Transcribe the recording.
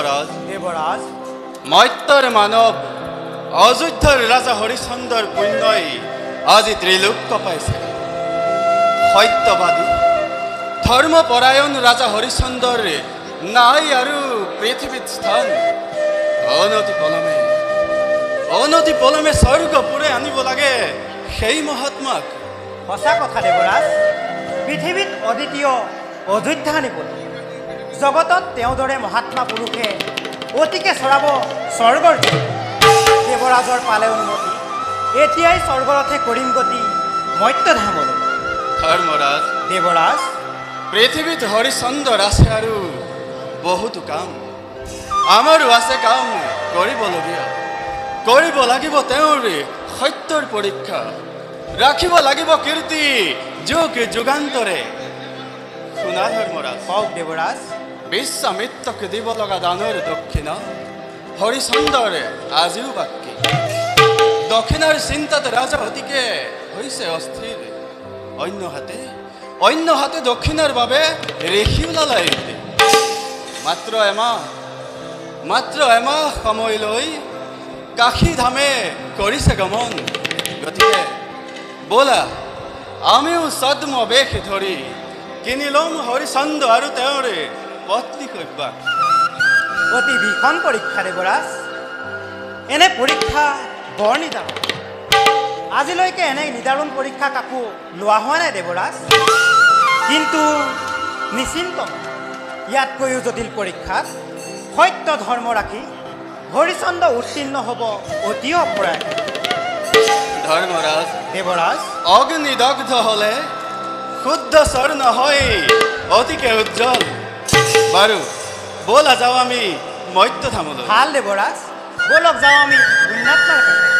দেৱৰাজ দেৱৰাজ মৰ্ত্যৰ মানৱ অযোধ্যাৰ ৰাজা হৰিশ্চন্দ্ৰৰ পুণ্যই আজি ত্ৰিলোক কপাইছে। সত্যবাদী ধৰ্মপৰায়ণ ৰাজা হৰিশ্চন্দ্ৰৰ নাই আৰু পৃথিৱীত স্থান। অনতি পলমে স্বৰ্গপুৰে আনিব লাগে সেই মহাত্মাক। সঁচা কথা দেৱৰাজ, পৃথিৱীত অদ্বিতীয় অযোধ্যা আনিবলৈ জগতত তেওঁৰ দৰে মহাত্মা পুৰুষে অতিকে চৰাব স্বৰ্গৰ জয়। দেৱৰাজৰ পালে অনুমতি, এতিয়াই স্বৰ্গৰথে কৰিম গতি মৰ্ত্যধামলৈ। ধৰ্মৰাজ দেৱৰাজ পৃথিৱীত হৰিশ্চন্দ্ৰৰ আছে আৰু বহুতো কাম। আমাৰো আছে কাম কৰিবলগীয়া। কৰিব লাগিব তেওঁৰ সত্যৰ পৰীক্ষা, ৰাখিব লাগিব কীৰ্তি যুগ যুগান্তৰে। শুনা ধৰ্মৰাজ, কওক দেৱৰাজ। বিশ্বামিত্ৰক দিব লগা দানৰ দক্ষিণা হৰিশ্চন্দ্ৰৰ আজিও বাকী। দক্ষিণাৰ চিন্তাত ৰাজা অতিকে হৈছে অস্থিৰ। অন্য হাতে দক্ষিণাৰ বাবে ৰেখি ওলালাই। মাত্ৰ এমাহ সময় লৈ কাশী ধামে কৰিছে গমন। গতিকে ব'লা আমিও ছদ্মবেশ ধৰি কিনি ল'ম হৰিশ্চন্দ্ৰ আৰু তেওঁৰ পত্নী কব্যাক। অতি ভীষণ পৰীক্ষা দেৱৰাজ, এনে পৰীক্ষা বৰ নিদাৰুণ। আজিলৈকে এনে নিদাৰুণ পৰীক্ষা কাকো লোৱা হোৱা নাই দেৱৰাজ। কিন্তু নিশ্চিন্ত ইয়াতকৈও জটিল পৰীক্ষাত সত্য ধৰ্ম ৰাখি হৰিশ্চন্দ্ৰ উত্তীৰ্ণ হ'ব অতি অপৰাধ। ধৰ্মৰাজ দেৱৰাজ অগ্নিদগ্ধ হলে শুদ্ধ স্বৰ্ণ হয় অতিকে উজ্জ্বল। বাৰু ব'লা যাওঁ আমি মৰ্ত্যধামলৈ। ভাল দেৱৰাজ, ব'লক যাওঁ আমি পুণ্যাত্মাৰ কাষে।